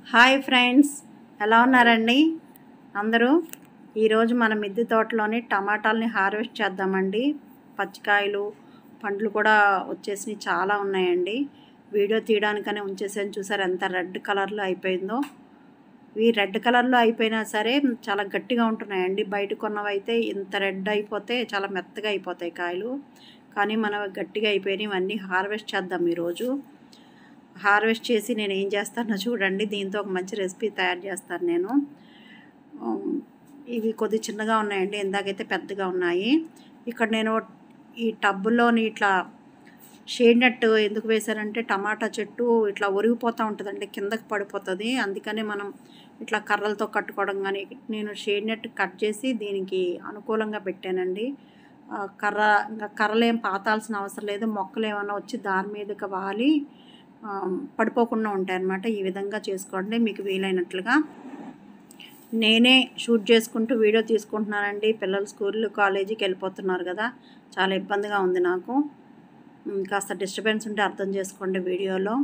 Hi friends, ఎలా ఉన్నారండి అందరూ? ఈరోజు మన మిద్దె తోటలోని టమాటాలని హార్వెస్ట్ చేద్దామండి. పచ్చికాయలు పండ్లు కూడా వచ్చేసినాయి, చాలా ఉన్నాయండి. వీడియో తీయడానికనే ఉంచేసాను. చూసారు ఎంత రెడ్ కలర్లో అయిపోయిందో. ఇవి రెడ్ కలర్లో అయిపోయినా సరే చాలా గట్టిగా ఉంటున్నాయండి. బయట కొన్నవైతే ఇంత రెడ్ అయిపోతే చాలా మెత్తగా అయిపోతాయి కాయలు, కానీ మనవి గట్టిగా అయిపోయినాయి. ఇవన్నీ హార్వెస్ట్ చేద్దాం ఈరోజు. హార్వెస్ట్ చేసి నేను ఏం చేస్తానో చూడండి. దీంతో ఒక మంచి రెసిపీ తయారు చేస్తాను నేను. ఇవి కొద్ది చిన్నగా ఉన్నాయండి, ఇందాకైతే పెద్దగా ఉన్నాయి. ఇక్కడ నేను ఈ టబ్బులోని ఇట్లా షేడ్ నెట్ ఎందుకు వేశానంటే టమాటా చెట్టు ఇట్లా ఒరిగిపోతూ ఉంటుందండి, కిందకి పడిపోతుంది. అందుకని మనం ఇట్లా కర్రలతో కట్టుకోవడం కానీ, నేను షేడ్ నెట్ కట్ చేసి దీనికి అనుకూలంగా పెట్టానండి. కర్రలు ఏం పాతాల్సిన అవసరం లేదు. మొక్కలు ఏమైనా వచ్చి దాని మీదకి వాలి పడిపోకుండా ఉంటాయి అన్నమాట. ఈ విధంగా చేసుకోండి మీకు వీలైనట్లుగా. నేనే షూట్ చేసుకుంటూ వీడియో తీసుకుంటున్నానండి. పిల్లలు స్కూల్ కాలేజీకి వెళ్ళిపోతున్నారు కదా, చాలా ఇబ్బందిగా ఉంది నాకు. కాస్త డిస్టర్బెన్స్ ఉంటే అర్థం చేసుకోండి వీడియోలో.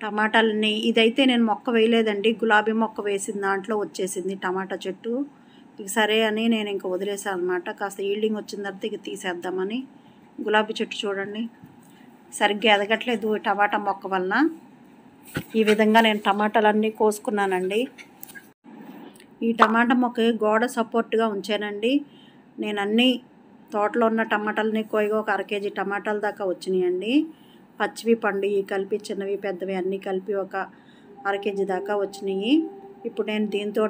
టమాటాలని ఇదైతే నేను మొక్క వేయలేదండి, గులాబీ మొక్క వేసిన దాంట్లో వచ్చేసింది టమాటా చెట్టు. ఇక సరే అని నేను ఇంకా వదిలేసాను అనమాట. కాస్త ఈల్డింగ్ వచ్చిన తర్వాత ఇక తీసేద్దామని. గులాబీ చెట్టు చూడండి, సరిగ్గా ఎదగట్లేదు టమాటా మొక్క వలన. ఈ విధంగా నేను టమాటాలన్నీ కోసుకున్నానండి. ఈ టమాటా మొక్క గోడ సపోర్ట్గా ఉంచానండి. నేను అన్నీ తోటలో ఉన్న టమాటాలని కోయిగా ఒక 1/2 కేజీ టమాటాల దాకా వచ్చినాయండి. పచ్చివి పండువి కలిపి, చిన్నవి పెద్దవి అన్నీ కలిపి ఒక 1/2 కేజీ దాకా వచ్చినాయి. ఇప్పుడు నేను దీంతో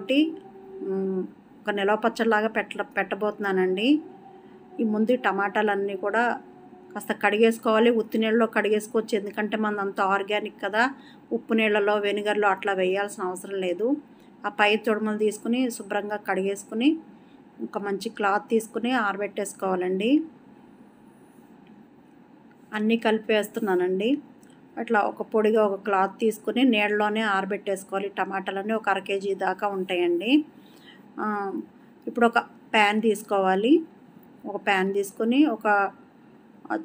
ఒక నిలవ పచ్చడిలాగా పెట్టబోతున్నానండి. ఈ ముందు టమాటాలన్నీ కూడా కాస్త కడిగేసుకోవాలి. ఉత్తి నీళ్ళలో కడిగేసుకోవచ్చు, ఎందుకంటే మనదంతా ఆర్గానిక్ కదా. ఉప్పు నీళ్ళలో, వెనిగర్లో అట్లా వేయాల్సిన అవసరం లేదు. ఆ పై తొడుములు తీసుకుని శుభ్రంగా కడిగేసుకుని ఒక మంచి క్లాత్ తీసుకుని ఆరబెట్టేసుకోవాలండి. అన్నీ కలిపి వేస్తున్నానండి. అట్లా ఒక పొడిగా ఒక క్లాత్ తీసుకుని నీళ్ళలోనే ఆరబెట్టేసుకోవాలి. టమాటాలన్నీ ఒక 1/2 కేజీ దాకా ఉంటాయండి. ఇప్పుడు ఒక ప్యాన్ తీసుకోవాలి. ఒక ప్యాన్ తీసుకొని ఒక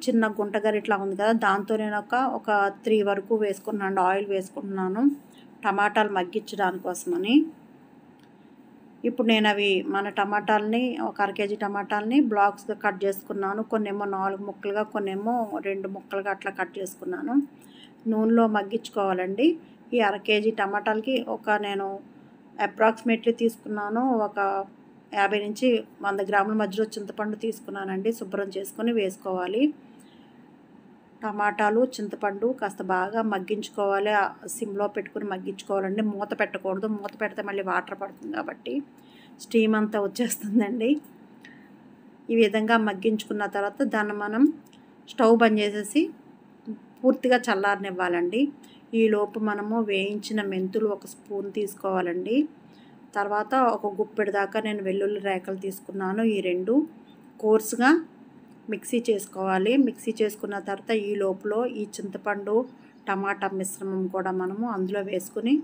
చిన్న గుంటగరి ఇట్లా ఉంది కదా, దాంతో నేను ఒక 3 వరకు వేసుకున్నాను, ఆయిల్ వేసుకుంటున్నాను టమాటాలు మగ్గించడానికి కోసమని. ఇప్పుడు నేను మన టమాటాలని ఒక 1/2 కేజీ టమాటాలని బ్లాక్స్గా కట్ చేసుకున్నాను. కొన్నేమో 4 ముక్కలుగా, కొన్నేమో 2 ముక్కలుగా అట్లా కట్ చేసుకున్నాను. నూనెలో మగ్గించుకోవాలండి. ఈ 1/2 కేజీ టమాటాలకి నేను అప్రాక్సిమేట్లీ తీసుకున్నాను ఒక 50 నుంచి 100 గ్రాముల మధ్యలో చింతపండు తీసుకున్నానండి. శుభ్రం చేసుకొని వేసుకోవాలి. టమాటాలు, చింతపండు కాస్త బాగా మగ్గించుకోవాలి. సిమ్లో పెట్టుకుని మగ్గించుకోవాలండి. మూత పెట్టకూడదు, మూత పెడితే మళ్ళీ వాటర్ పడుతుంది కాబట్టి స్టీమ్ అంతా వచ్చేస్తుందండి. ఈ విధంగా మగ్గించుకున్న తర్వాత దాన్ని మనం స్టవ్ బంద్ చేసేసి పూర్తిగా చల్లారనివ్వాలండి. ఈలోపు మనము వేయించిన మెంతులు 1 స్పూన్ తీసుకోవాలండి. తర్వాత ఒక గుప్పెడు దాకా నేను వెల్లుల్లి రేకలు తీసుకున్నాను. ఈ 2 కోర్సుగా మిక్సీ చేసుకోవాలి. మిక్సీ చేసుకున్న తర్వాత ఈ లోపల ఈ చింతపండు టమాటా మిశ్రమం కూడా మనము అందులో వేసుకుని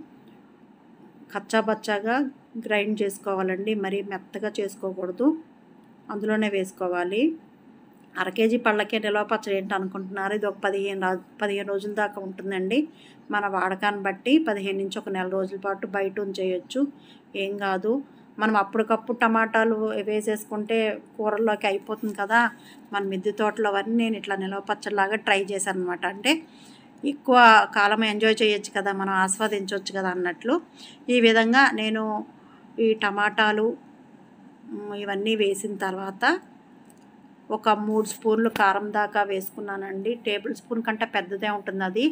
కచ్చాబచ్చాగా గ్రైండ్ చేసుకోవాలండి. మరీ మెత్తగా చేసుకోకూడదు, అందులోనే వేసుకోవాలి. 1/2 కేజీ పళ్ళకే నిలవ పచ్చడి ఏంటి అనుకుంటున్నారు? ఇది ఒక 15 రోజుల దాకా ఉంటుందండి. మన వాడకాన్ని బట్టి 15 నుంచి ఒక నెల రోజుల పాటు బయట ఉంచేయచ్చు, ఏం కాదు. మనం అప్పటికప్పుడు టమాటాలు వేసేసుకుంటే కూరల్లోకి అయిపోతుంది కదా. మన మిద్దె తోటలో అవన్నీ నేను ఇట్లా నిలవ పచ్చడిలాగా ట్రై చేశాను అనమాట. అంటే ఎక్కువ కాలం ఎంజాయ్ చేయొచ్చు కదా, మనం ఆస్వాదించవచ్చు కదా అన్నట్లు. ఈ విధంగా నేను ఈ టమాటాలు ఇవన్నీ వేసిన తర్వాత ఒక 3 స్పూన్లు కారం దాకా వేసుకున్నానండి. టేబుల్ స్పూన్ కంటే పెద్దదే ఉంటుంది అది.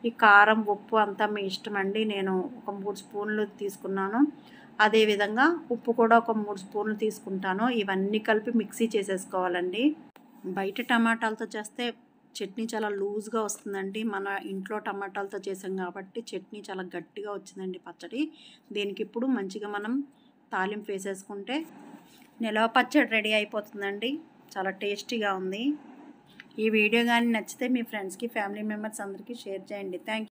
ఈ కారం, ఉప్పు అంతా మీ ఇష్టం అండి. నేను ఒక 3 స్పూన్లు తీసుకున్నాను. అదేవిధంగా ఉప్పు కూడా ఒక 3 స్పూన్లు తీసుకుంటాను. ఇవన్నీ కలిపి మిక్సీ చేసేసుకోవాలండి. బయట టమాటాలతో చేస్తే చట్నీ చాలా లూజ్గా వస్తుందండి. మన ఇంట్లో టమాటాలతో చేసాం కాబట్టి చట్నీ చాలా గట్టిగా వచ్చిందండి పచ్చడి. దీనికి ఇప్పుడు మంచిగా మనం తాలింపు వేసేసుకుంటే నిలవ పచ్చడి రెడీ అయిపోతుందండి. చాలా టేస్టీగా ఉంది. ఈ వీడియో కానీ నచ్చితే మీ ఫ్రెండ్స్కి, ఫ్యామిలీ మెంబర్స్ అందరికీ షేర్ చేయండి. Thank you.